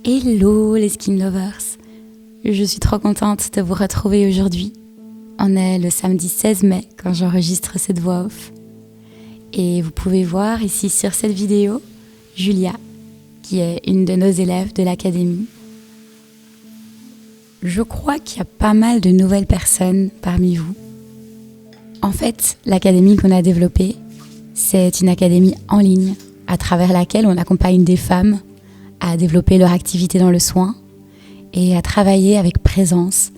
Hello les skin lovers, je suis trop contente de vous retrouver aujourd'hui. On est le samedi 16 mai quand j'enregistre cette voix off. Et vous pouvez voir ici sur cette vidéo Julia, qui est une de nos élèves de l'académie. Je crois qu'il y a pas mal de nouvelles personnes parmi vous. En fait, l'académie qu'on a développée, c'est une académie en ligne à travers laquelle on accompagne des femmes à développer leur activité dans le soin et à travailler avec présence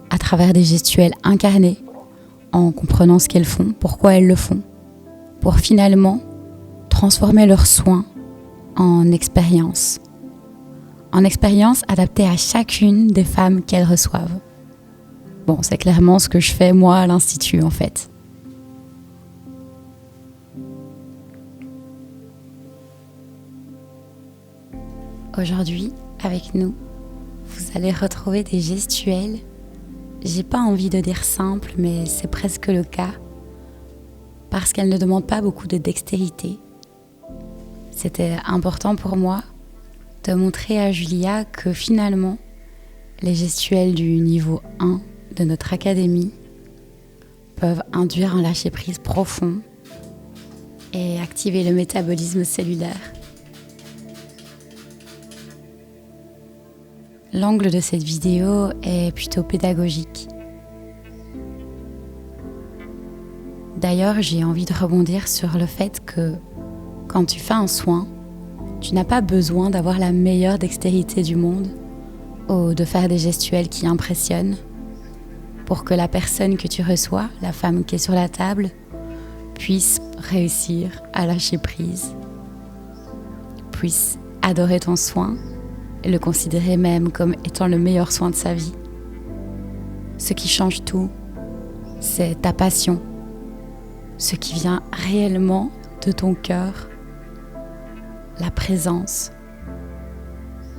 à travers des gestuels incarnés en comprenant ce qu'elles font, pourquoi elles le font, pour finalement transformer leurs soins en expérience adaptée à chacune des femmes qu'elles reçoivent. Bon, c'est clairement ce que je fais moi à l'Institut en fait. Aujourd'hui, avec nous, vous allez retrouver des gestuels. J'ai pas envie de dire simples, mais c'est presque le cas, parce qu'elles ne demandent pas beaucoup de dextérité. C'était important pour moi de montrer à Julia que finalement, les gestuels du niveau 1 de notre académie peuvent induire un lâcher-prise profond et activer le métabolisme cellulaire. L'angle de cette vidéo est plutôt pédagogique. D'ailleurs, j'ai envie de rebondir sur le fait que quand tu fais un soin, tu n'as pas besoin d'avoir la meilleure dextérité du monde ou de faire des gestuels qui impressionnent pour que la personne que tu reçois, la femme qui est sur la table, puisse réussir à lâcher prise, puisse adorer ton soin et le considérer même comme étant le meilleur soin de sa vie. Ce qui change tout, c'est ta passion, ce qui vient réellement de ton cœur, la présence,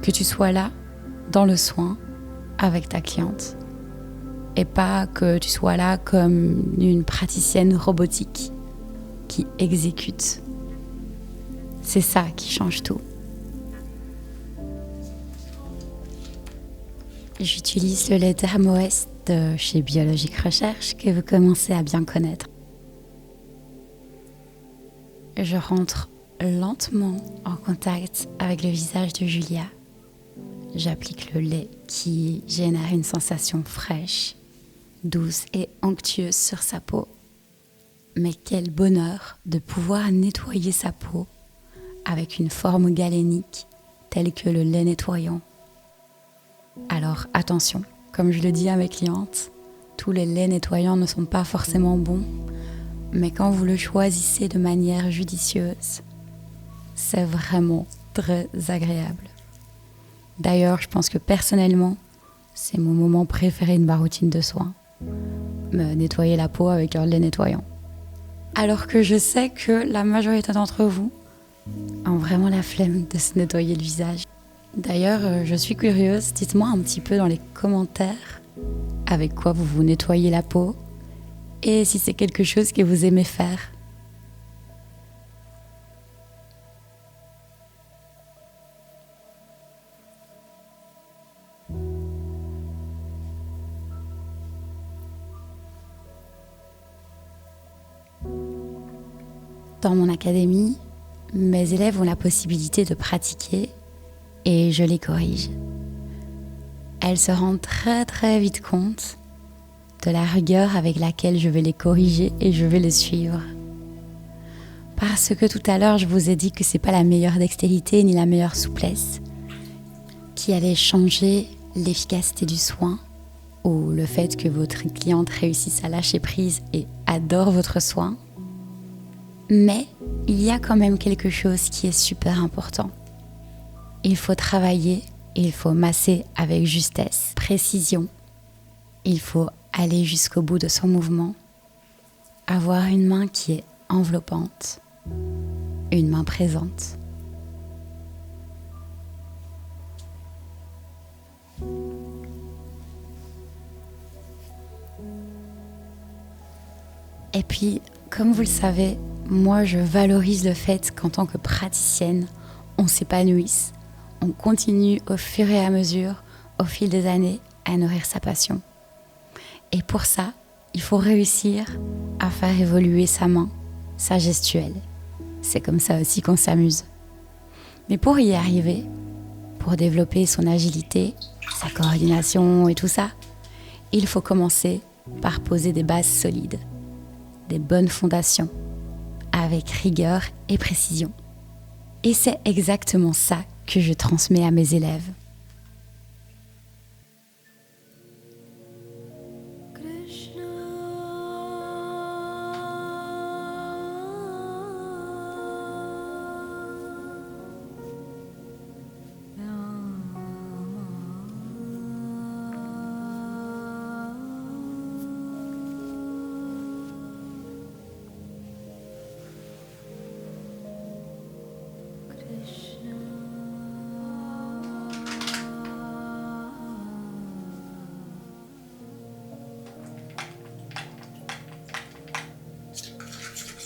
que tu sois là, dans le soin, avec ta cliente, et pas que tu sois là comme une praticienne robotique qui exécute. C'est ça qui change tout. J'utilise le lait Thermoest de chez Biologique Recherche que vous commencez à bien connaître. Je rentre lentement en contact avec le visage de Julia. J'applique le lait qui génère une sensation fraîche, douce et onctueuse sur sa peau. Mais quel bonheur de pouvoir nettoyer sa peau avec une forme galénique telle que le lait nettoyant. Alors attention, comme je le dis à mes clientes, tous les laits nettoyants ne sont pas forcément bons, mais quand vous le choisissez de manière judicieuse, c'est vraiment très agréable. D'ailleurs, je pense que personnellement, c'est mon moment préféré de ma routine de soins, me nettoyer la peau avec un lait nettoyant. Alors que je sais que la majorité d'entre vous ont vraiment la flemme de se nettoyer le visage. D'ailleurs, je suis curieuse, dites-moi un petit peu dans les commentaires avec quoi vous vous nettoyez la peau et si c'est quelque chose que vous aimez faire. Dans mon académie, mes élèves ont la possibilité de pratiquer et je les corrige. Elles se rendent très très vite compte de la rigueur avec laquelle je vais les corriger et je vais les suivre. Parce que tout à l'heure, je vous ai dit que c'est pas la meilleure dextérité ni la meilleure souplesse qui allait changer l'efficacité du soin ou le fait que votre cliente réussisse à lâcher prise et adore votre soin. Mais il y a quand même quelque chose qui est super important. Il faut travailler, il faut masser avec justesse, précision. Il faut aller jusqu'au bout de son mouvement, avoir une main qui est enveloppante, une main présente. Et puis, comme vous le savez, moi je valorise le fait qu'en tant que praticienne, on s'épanouisse, on continue au fur et à mesure, au fil des années, à nourrir sa passion. Et pour ça, il faut réussir à faire évoluer sa main, sa gestuelle. C'est comme ça aussi qu'on s'amuse. Mais pour y arriver, pour développer son agilité, sa coordination et tout ça, il faut commencer par poser des bases solides, des bonnes fondations, avec rigueur et précision. Et c'est exactement ça que je transmets à mes élèves.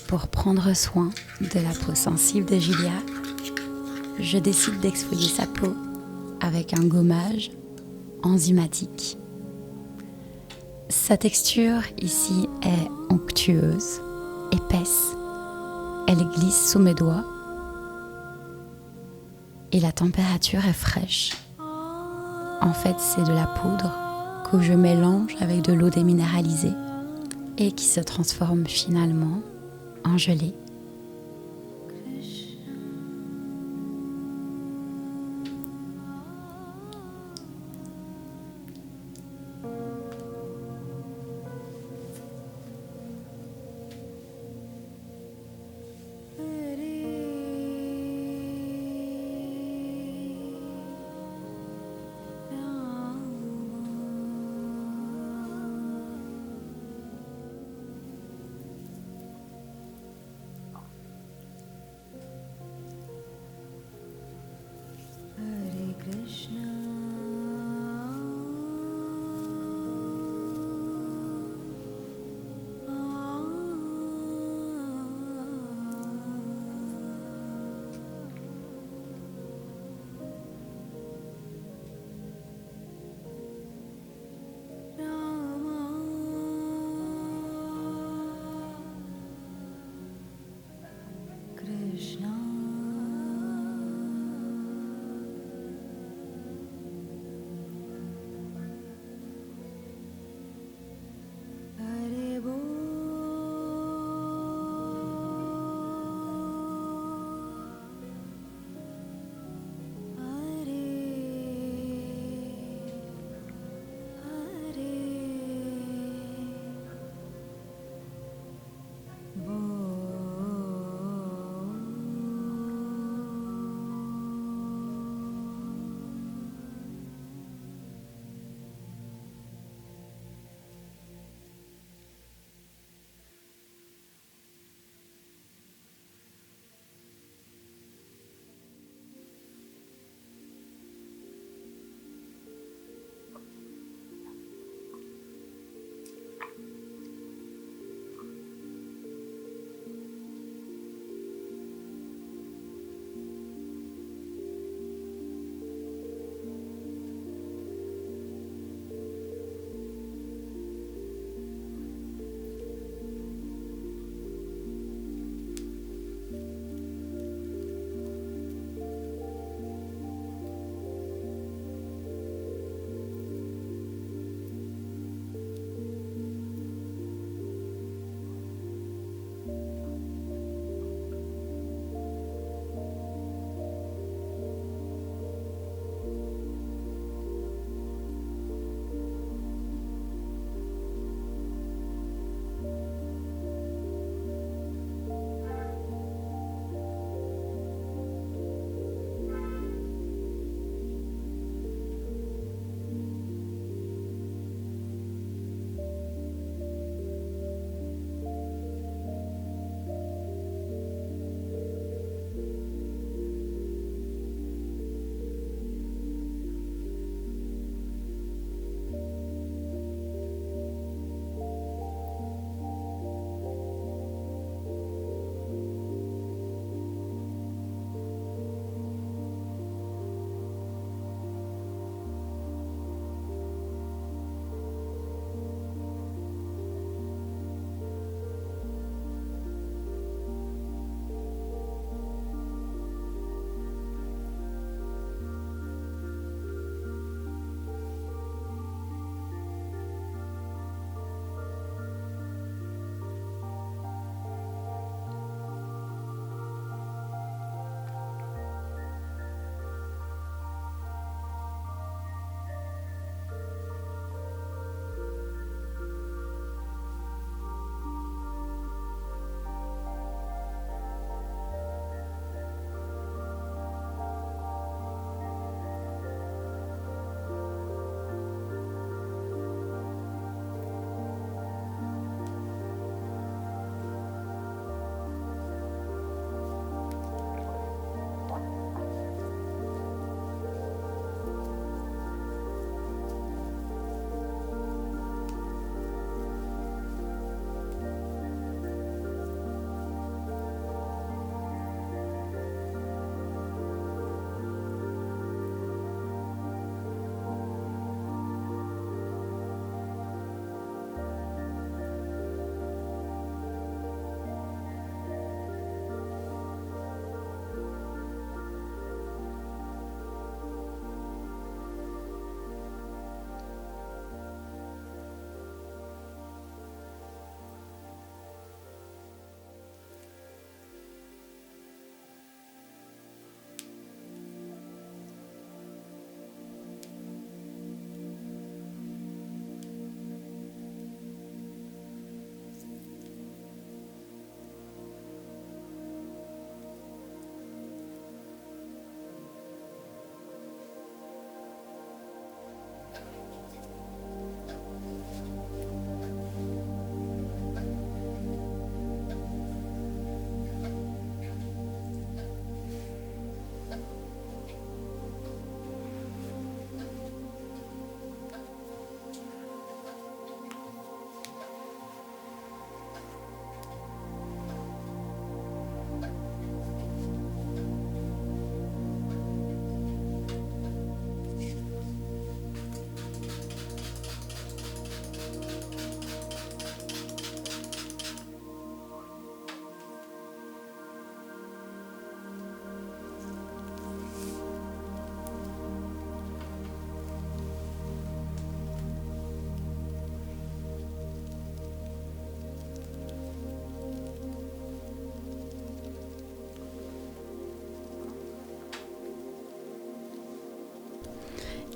Pour prendre soin de la peau sensible de Julia, je décide d'exfolier sa peau avec un gommage enzymatique. Sa texture ici est onctueuse, épaisse. Elle glisse sous mes doigts et la température est fraîche. En fait, c'est de la poudre que je mélange avec de l'eau déminéralisée et qui se transforme finalement en gelée.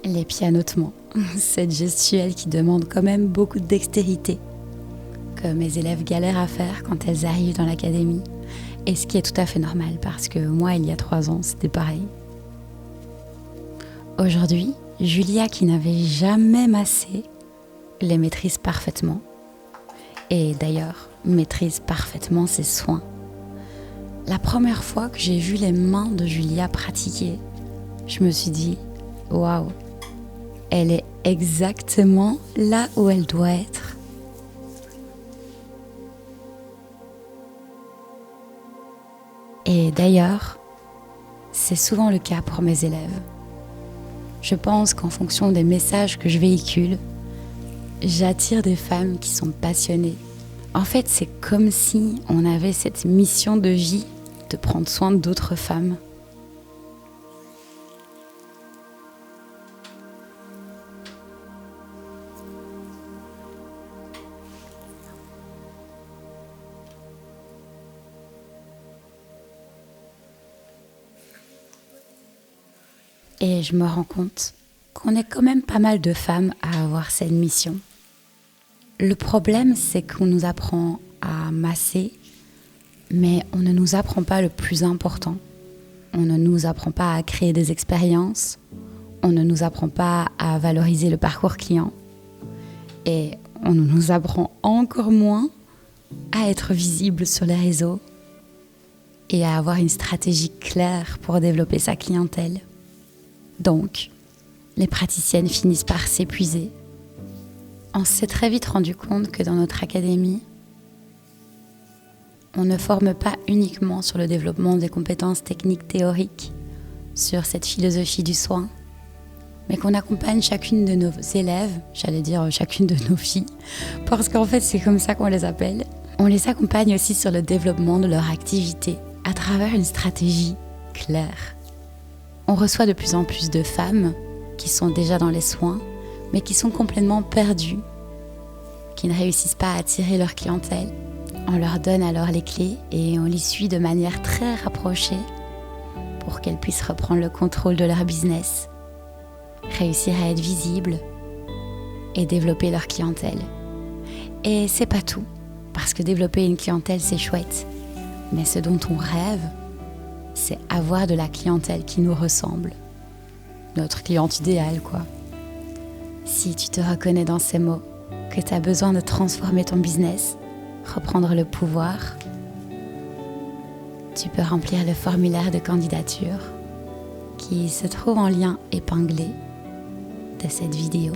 Les pianotements, cette gestuelle qui demande quand même beaucoup de dextérité, que mes élèves galèrent à faire quand elles arrivent dans l'académie, et ce qui est tout à fait normal parce que moi, il y a 3 ans, c'était pareil. Aujourd'hui, Julia, qui n'avait jamais massé, les maîtrise parfaitement, et d'ailleurs maîtrise parfaitement ses soins. La première fois que j'ai vu les mains de Julia pratiquer, je me suis dit « Waouh, elle est exactement là où elle doit être ». Et d'ailleurs, c'est souvent le cas pour mes élèves. Je pense qu'en fonction des messages que je véhicule, j'attire des femmes qui sont passionnées. En fait, c'est comme si on avait cette mission de vie de prendre soin d'autres femmes. Et je me rends compte qu'on est quand même pas mal de femmes à avoir cette mission. Le problème, c'est qu'on nous apprend à masser, mais on ne nous apprend pas le plus important. On ne nous apprend pas à créer des expériences, on ne nous apprend pas à valoriser le parcours client, et on ne nous apprend encore moins à être visible sur les réseaux et à avoir une stratégie claire pour développer sa clientèle. Donc, les praticiennes finissent par s'épuiser. On s'est très vite rendu compte que dans notre académie, on ne forme pas uniquement sur le développement des compétences techniques théoriques, sur cette philosophie du soin, mais qu'on accompagne chacune de nos élèves, j'allais dire chacune de nos filles, parce qu'en fait c'est comme ça qu'on les appelle. On les accompagne aussi sur le développement de leur activité à travers une stratégie claire. On reçoit de plus en plus de femmes qui sont déjà dans les soins, mais qui sont complètement perdues, qui ne réussissent pas à attirer leur clientèle. On leur donne alors les clés et on les suit de manière très rapprochée pour qu'elles puissent reprendre le contrôle de leur business, réussir à être visibles et développer leur clientèle. Et c'est pas tout, parce que développer une clientèle c'est chouette, mais ce dont on rêve, c'est avoir de la clientèle qui nous ressemble. Notre cliente idéale, quoi. Si tu te reconnais dans ces mots, que tu as besoin de transformer ton business, reprendre le pouvoir, tu peux remplir le formulaire de candidature qui se trouve en lien épinglé de cette vidéo.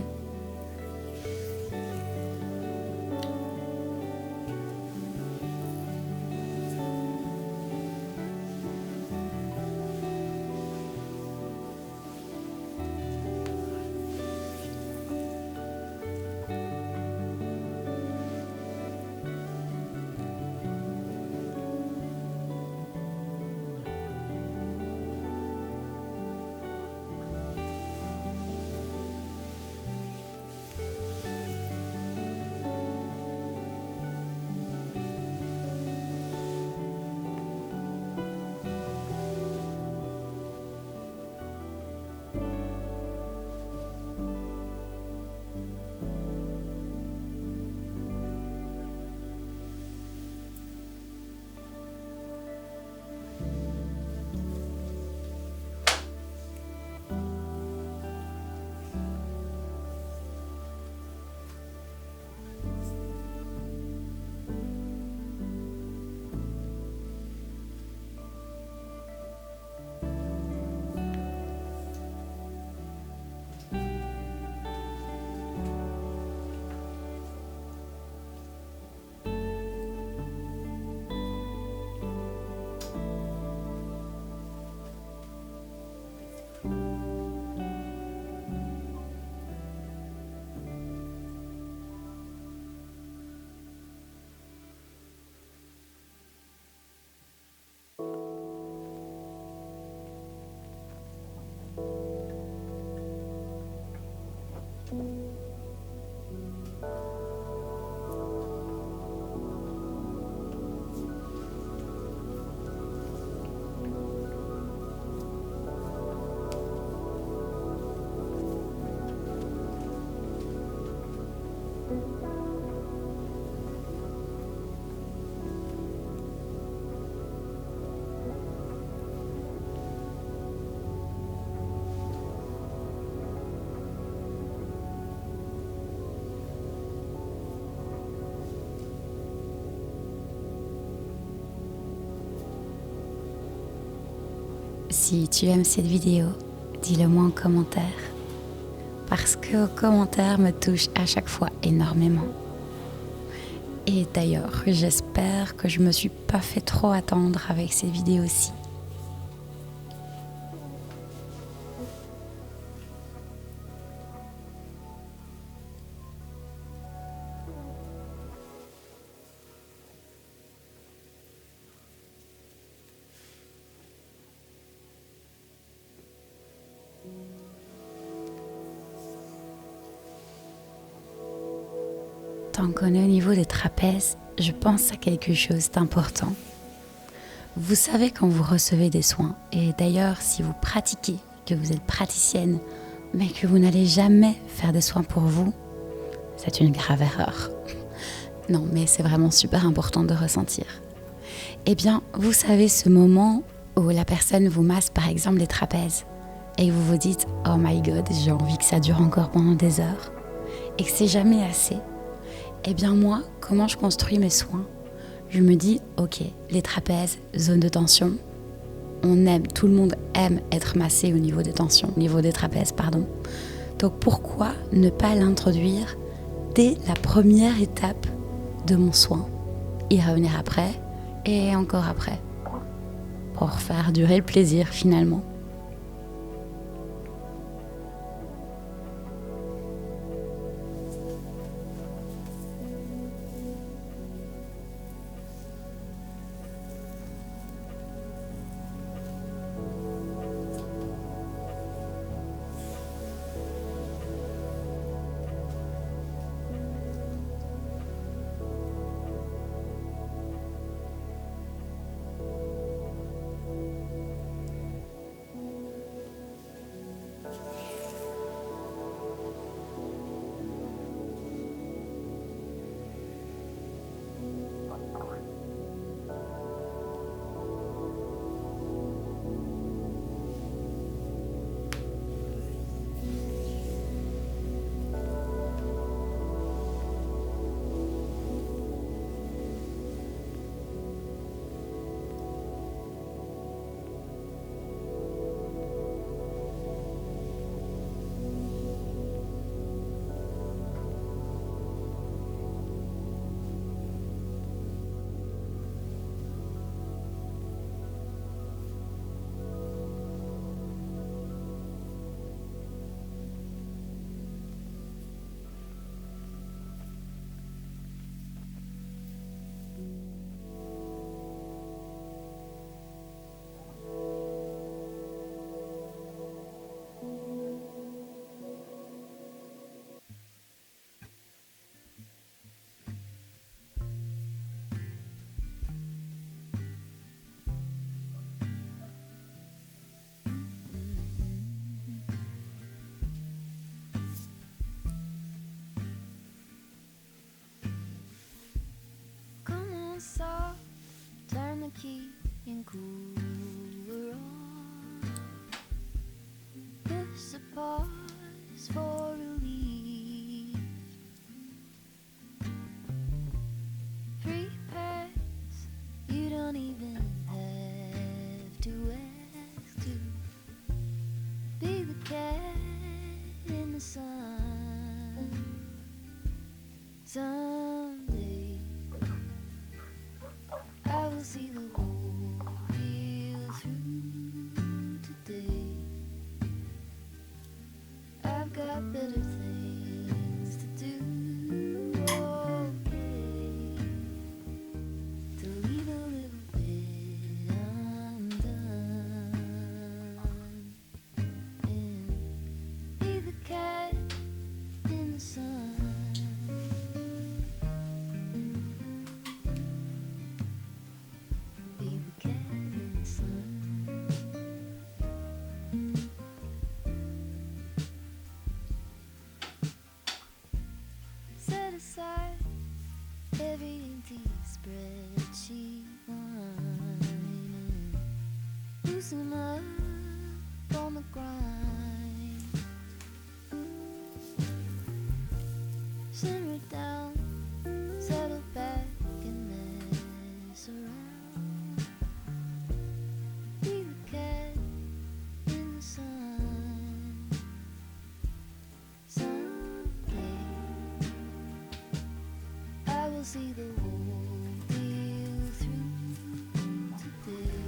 Si tu aimes cette vidéo, dis-le moi en commentaire. Parce que vos commentaires me touchent à chaque fois énormément. Et d'ailleurs, j'espère que je me suis pas fait trop attendre avec cette vidéo-ci. Tant qu'on est au niveau des trapèzes, je pense à quelque chose d'important. Vous savez quand vous recevez des soins, et d'ailleurs si vous pratiquez, que vous êtes praticienne, mais que vous n'allez jamais faire des soins pour vous, c'est une grave erreur. Non, mais c'est vraiment super important de ressentir. Eh bien, vous savez ce moment où la personne vous masse par exemple les trapèzes, et vous vous dites « Oh my God, j'ai envie que ça dure encore pendant des heures », et que c'est jamais assez. Eh bien moi, comment je construis mes soins ? Je me dis, ok, les trapèzes, zone de tension, tout le monde aime être massé au niveau des tensions, au niveau des trapèzes, pardon. Donc pourquoi ne pas l'introduire dès la première étape de mon soin ? Y revenir après et encore après, pour faire durer le plaisir finalement. Soft, turn the key and cooler on. There's a pause for relief. Free pass, you don't even have to ask to be the cat in the sun. Someday I will see the whole deal through today. I've got better things to do. Okay, to leave a little bit undone and be the cat in the sun. Set aside every empty spreadsheet line. Loosen up on the grind. Simmer down, settle back and mess around. Be the cat see the whole deal through today.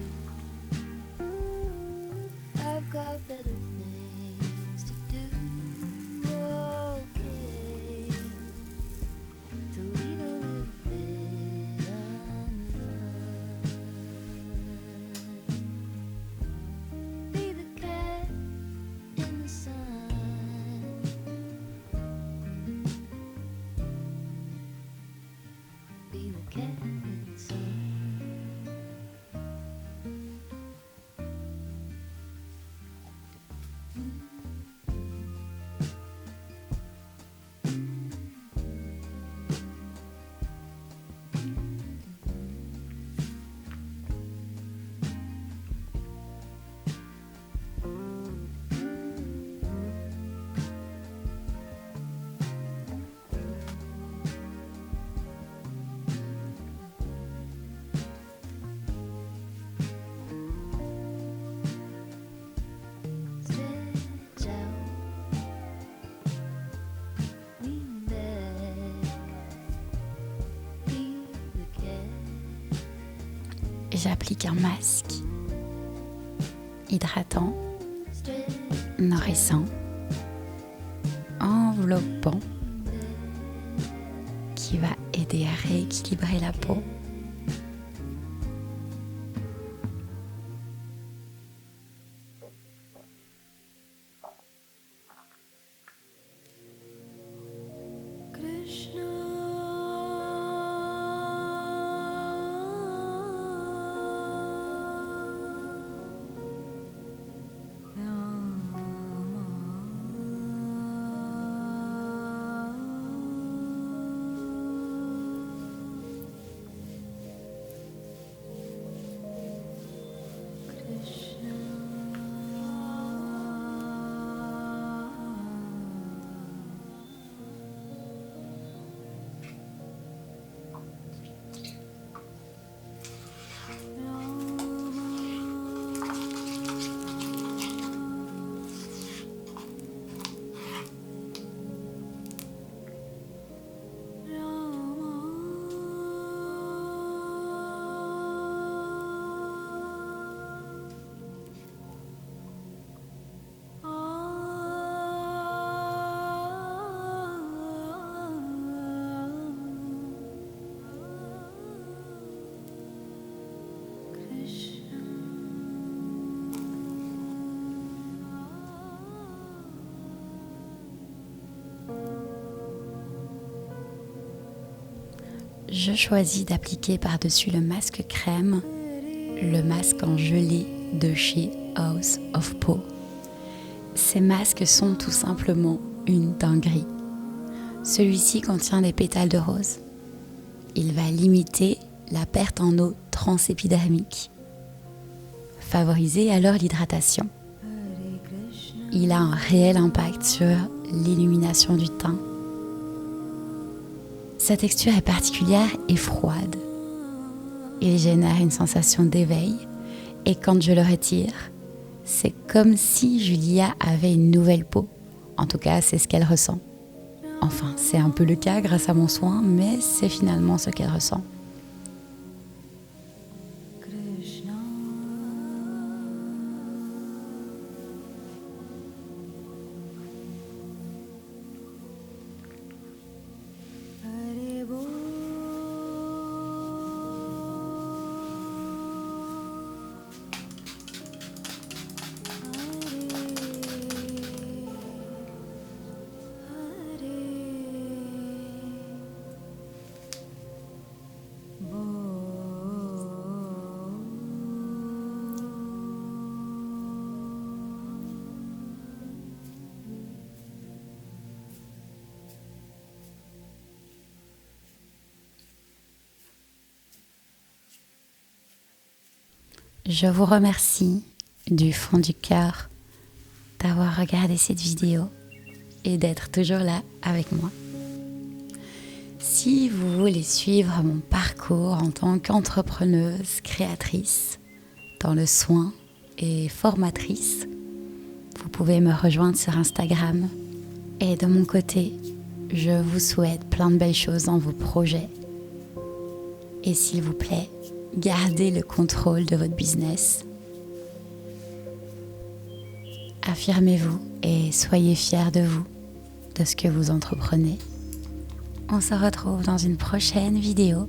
I've got better things to do. Okay, to leave a little bit undone. Be the cat in the sun. Be the cat in the sun. Stretch out, lean back, be the cat. J'applique un masque hydratant, Stretch nourrissant, enveloppant, qui va aider à rééquilibrer la peau. Krishna. Je choisis d'appliquer par-dessus le masque crème le masque en gelée de chez House of Po. Ces masques sont tout simplement une dinguerie. Celui-ci contient des pétales de rose. Il va limiter la perte en eau transépidermique, favoriser alors l'hydratation. Il a un réel impact sur l'illumination du teint. Sa texture est particulière et froide. Il génère une sensation d'éveil et quand je le retire, c'est comme si Julia avait une nouvelle peau. En tout cas, c'est ce qu'elle ressent. Enfin, c'est un peu le cas grâce à mon soin, mais c'est finalement ce qu'elle ressent. Krishna. Hare Bol. Je vous remercie du fond du cœur d'avoir regardé cette vidéo et d'être toujours là avec moi. Si vous voulez suivre mon parcours en tant qu'entrepreneuse, créatrice, dans le soin et formatrice, vous pouvez me rejoindre sur Instagram. Et de mon côté, je vous souhaite plein de belles choses dans vos projets Et s'il vous plaît, gardez le contrôle de votre business. Affirmez-vous et soyez fiers de vous, de ce que vous entreprenez. On se retrouve dans une prochaine vidéo.